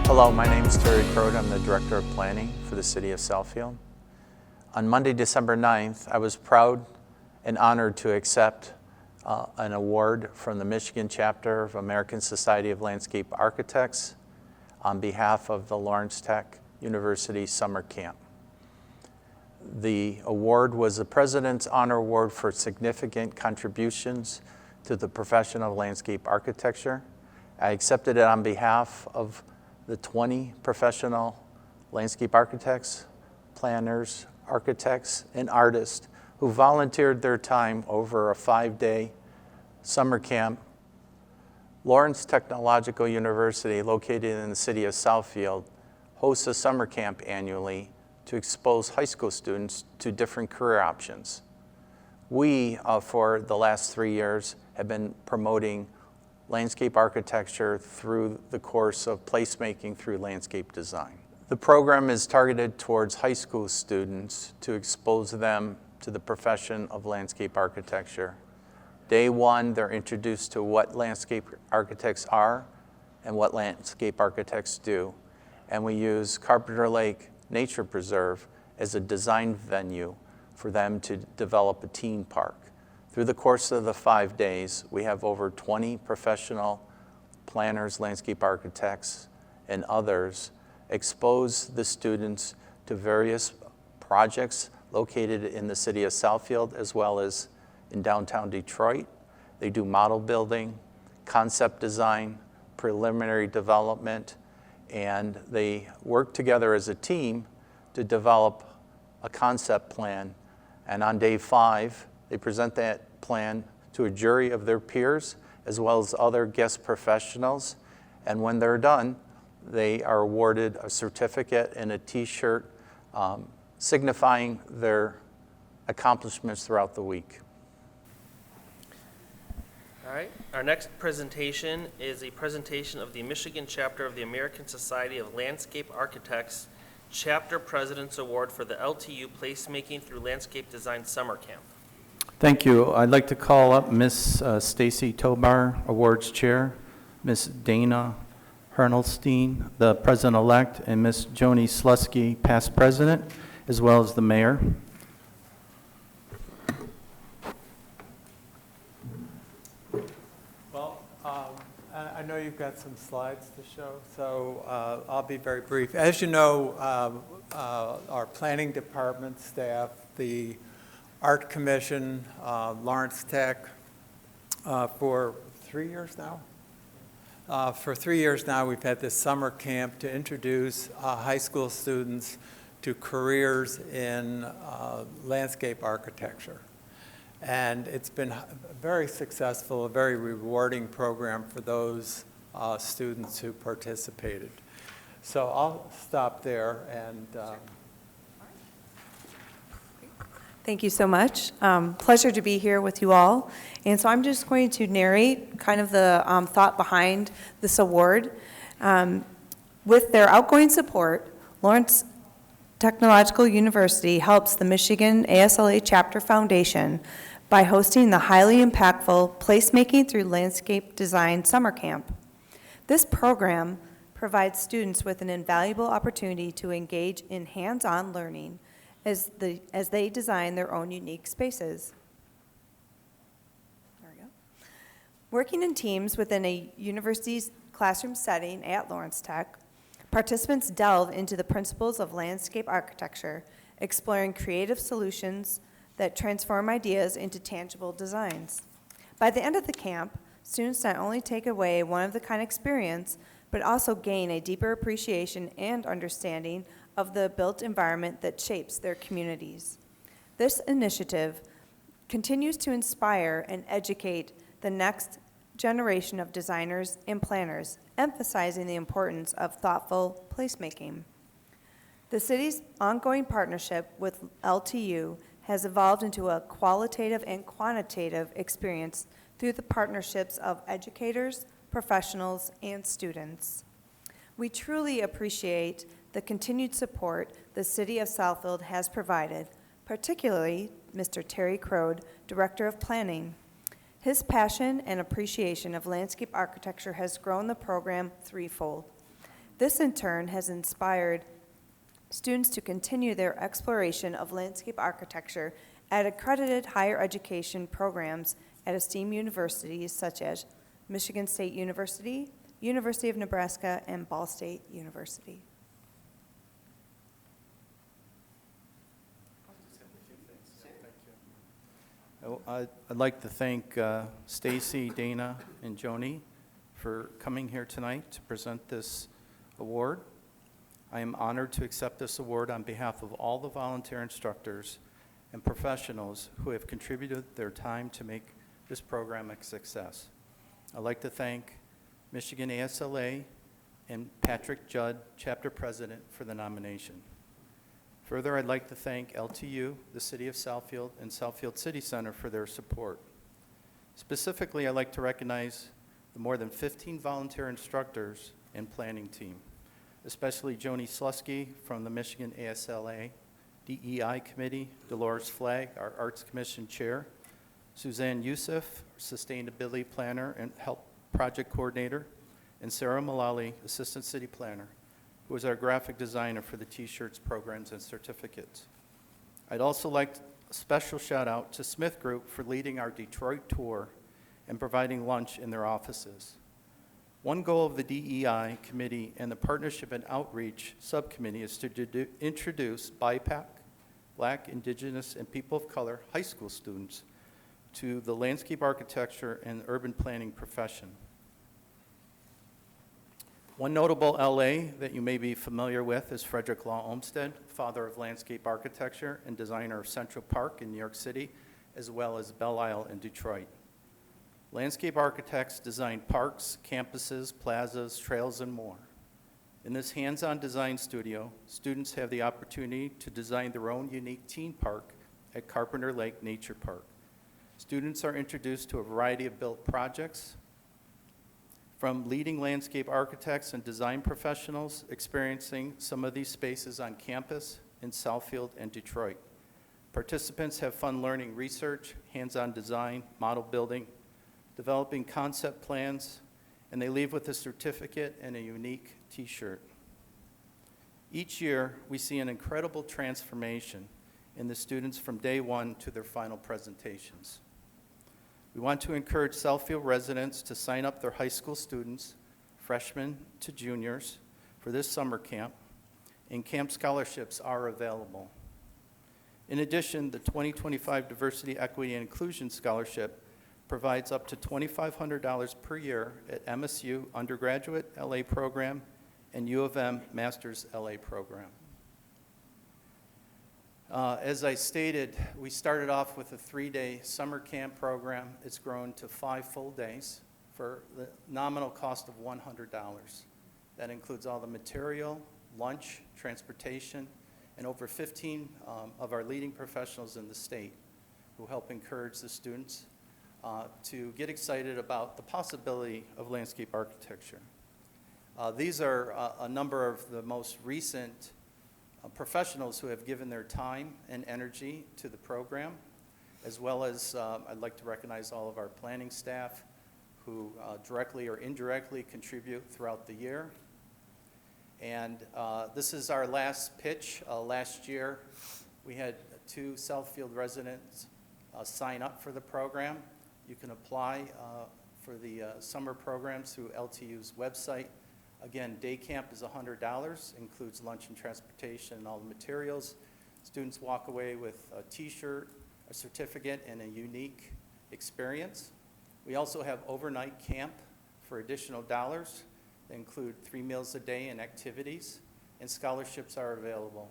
Hello, my name is Terry Crode. I'm the Director of Planning for the City of Southfield. On Monday, December 9th, I was proud and honored to accept an award from the Michigan chapter of American Society of Landscape Architects on behalf of the Lawrence Tech University Summer Camp. The award was the President's Honor Award for significant contributions to the profession of landscape architecture. I accepted it on behalf of the 20 professional landscape architects, planners, architects, and artists who volunteered their time over a 5-day summer camp. Lawrence Technological University, located in the city of Southfield, hosts a summer camp annually to expose high school students to different career options. We, for the last 3 years, have been promoting landscape architecture through the course of placemaking through landscape design. The program is targeted towards high school students to expose them to the profession of landscape architecture. Day one, they're introduced to what landscape architects are and what landscape architects do. And we use Carpenter Lake Nature Preserve as a design venue for them to develop a teen park. Through the course of the 5 days, we have over 20 professional planners, landscape architects, and others expose the students to various projects located in the city of Southfield as well as in downtown Detroit. They do model building, concept design, preliminary development, and they work together as a team to develop a concept plan. And on day 5, they present that plan to a jury of their peers as well as other guest professionals. And when they're done, they are awarded a certificate and a t-shirt signifying their accomplishments throughout the week. All right, our next presentation is a presentation of the Michigan chapter of the American Society of Landscape Architects Chapter President's Award for the LTU Placemaking Through Landscape Design Summer Camp. Thank you. I'd like to call up Miss Stacy Tobar, Awards Chair, Miss Dana Hernelstein, the President-elect, and Miss Joni Slusky, past President, as well as the Mayor. Well, I know you've got some slides to show, so I'll be very brief. As you know, our planning department staff, the Art Commission, Lawrence Tech, for 3 years now? For 3 years now, we've had this summer camp to introduce high school students to careers in landscape architecture. And it's been very successful, a very rewarding program for those students who participated. So I'll stop there and Thank you so much. Pleasure to be here with you all. And so I'm just going to narrate kind of the thought behind this award. With their outgoing support, Lawrence Technological University helps the Michigan ASLA Chapter Foundation by hosting the highly impactful Placemaking Through Landscape Design Summer Camp. This program provides students with an invaluable opportunity to engage in hands-on learning as they design their own unique spaces. There we go. Working in teams within a university's classroom setting at Lawrence Tech, participants delve into the principles of landscape architecture, exploring creative solutions that transform ideas into tangible designs. By the end of the camp, students not only take away one-of-the-kind experience, but also gain a deeper appreciation and understanding of the built environment that shapes their communities. This initiative continues to inspire and educate the next generation of designers and planners, emphasizing the importance of thoughtful placemaking. The city's ongoing partnership with LTU has evolved into a qualitative and quantitative experience through the partnerships of educators, professionals, and students. We truly appreciate the continued support the City of Southfield has provided, particularly Mr. Terry Crode, Director of Planning. His passion and appreciation of landscape architecture has grown the program threefold. This in turn has inspired students to continue their exploration of landscape architecture at accredited higher education programs at esteemed universities such as Michigan State University, University of Nebraska, and Ball State University. I'd like to thank Stacy, Dana, and Joni for coming here tonight to present this award. I am honored to accept this award on behalf of all the volunteer instructors and professionals who have contributed their time to make this program a success. I'd like to thank Michigan ASLA and Patrick Judd, Chapter President, for the nomination. Further, I'd like to thank LTU, the City of Southfield, and Southfield City Center for their support. Specifically, I'd like to recognize the more than 15 volunteer instructors and planning team, especially Joni Slusky from the Michigan ASLA DEI Committee, Dolores Flagg, our Arts Commission Chair, Suzanne Youssef, Sustainability Planner and Help Project Coordinator, and Sarah Mullally, Assistant City Planner, who is our graphic designer for the T-shirts, programs, and certificates. I'd also like a special shout out to Smith Group for leading our Detroit tour and providing lunch in their offices. One goal of the DEI committee and the Partnership and Outreach Subcommittee is to introduce BIPOC, Black, Indigenous, and People of Color high school students to the landscape architecture and urban planning profession. One notable LA that you may be familiar with is Frederick Law Olmsted, father of landscape architecture and designer of Central Park in New York City, as well as Belle Isle in Detroit. Landscape architects design parks, campuses, plazas, trails, and more. In this hands-on design studio, students have the opportunity to design their own unique teen park at Carpenter Lake Nature Park. Students are introduced to a variety of built projects, from leading landscape architects and design professionals experiencing some of these spaces on campus in Southfield and Detroit. Participants have fun learning research, hands-on design, model building, developing concept plans, and they leave with a certificate and a unique T-shirt. Each year, we see an incredible transformation in the students from day one to their final presentations. We want to encourage Southfield residents to sign up their high school students, freshmen to juniors, for this summer camp, and camp scholarships are available. In addition, the 2025 Diversity, Equity, and Inclusion Scholarship provides up to $2,500 per year at MSU undergraduate LA program and U of M master's LA program. As I stated, we started off with a 3-day summer camp program. It's grown to 5 full days for the nominal cost of $100. That includes all the material, lunch, transportation, and over 15 of our leading professionals in the state who help encourage the students to get excited about the possibility of landscape architecture. These are a number of the most recent professionals who have given their time and energy to the program, as well as I'd like to recognize all of our planning staff who directly or indirectly contribute throughout the year. And this is our last pitch. Last year, we had 2 Southfield residents sign up for the program. You can apply for the summer programs through LTU's website. Again, day camp is $100, includes lunch and transportation and all the materials. Students walk away with a T-shirt, a certificate, and a unique experience. We also have overnight camp for additional dollars. They include 3 meals a day and activities, and scholarships are available.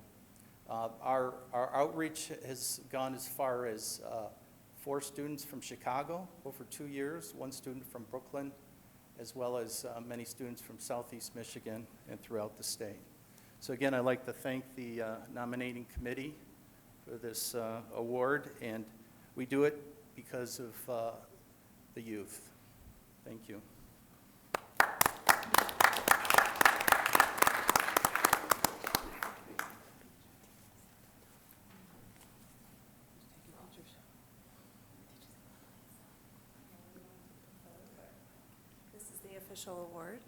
Our outreach has gone as far as 4 students from Chicago over 2 years, 1 student from Brooklyn, as well as many students from Southeast Michigan and throughout the state. So again, I'd like to thank the nominating committee for this award, and we do it because of the youth. Thank you. This is the official award.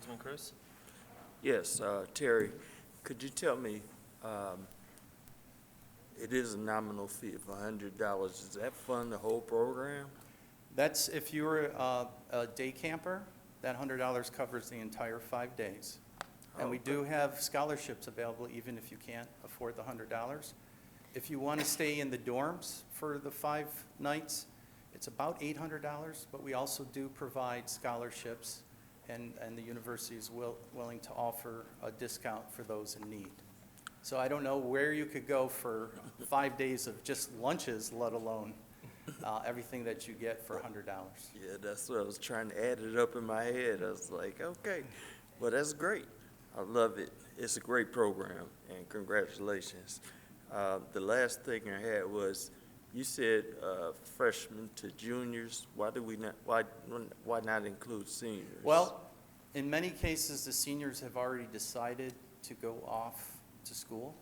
Councilman Cruz? Yes, Terry, could you tell me, it is a nominal fee of $100. Does that fund the whole program? That's, if you were a day camper, that $100 covers the entire 5 days. And we do have scholarships available even if you can't afford the $100. If you want to stay in the dorms for the 5 nights, it's about $800, but we also do provide scholarships, and the university is willing to offer a discount for those in need. So I don't know where you could go for 5 days of just lunches, let alone everything that you get for $100. Yeah, that's what I was trying to add it up in my head. I was like, okay, well, that's great. I love it. It's a great program, and congratulations. The last thing I had was, you said freshmen to juniors. Why not include seniors? Well, in many cases, the seniors have already decided to go off to school.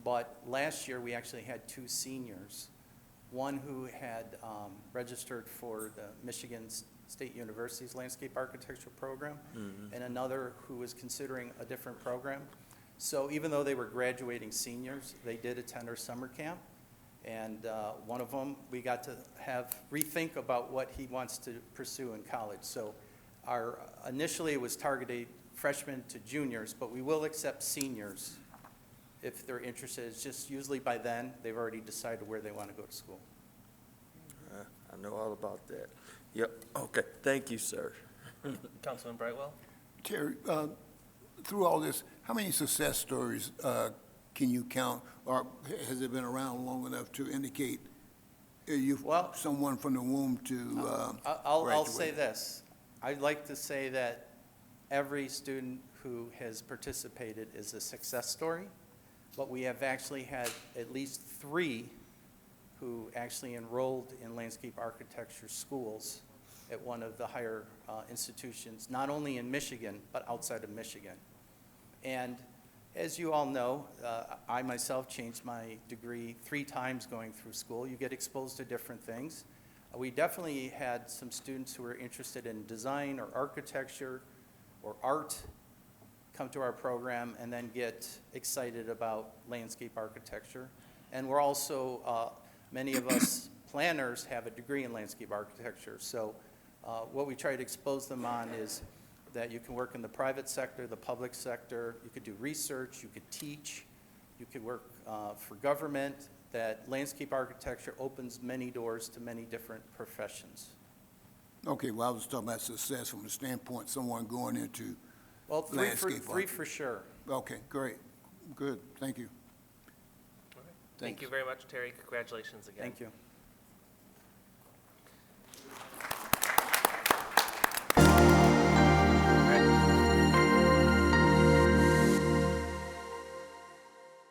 But last year, we actually had 2 seniors, one who had registered for the Michigan State University's Landscape Architecture program, and another who was considering a different program. So even though they were graduating seniors, they did attend our summer camp. And one of them, we got to have rethink about what he wants to pursue in college. So initially it was targeted freshmen to juniors, but we will accept seniors if they're interested. It's just usually by then, they've already decided where they want to go to school. I know all about that. Yep, okay, thank you, sir. Councilman Brightwell? Terry, through all this, how many success stories can you count, or has it been around long enough to indicate someone from the womb to I'll say graduate? this. I'd like to say that every student who has participated is a success story, but we have actually had at least 3 who actually enrolled in landscape architecture schools at one of the higher institutions, not only in Michigan, but outside of Michigan. And as you all know, I myself changed my degree 3 times going through school. You get exposed to different things. We definitely had some students who were interested in design or architecture or art come to our program and then get excited about landscape architecture. And we're also, many of us planners have a degree in landscape architecture. So what we try to expose them on is that you can work in the private sector, the public sector, you could do research, you could teach, you could work for government, that landscape architecture opens many doors to many different professions. Okay, well, I was talking about success from the standpoint someone going into Well, three landscape for sure. Okay, great, good, thank you. Thank you very much, Terry. Congratulations again. Thank you.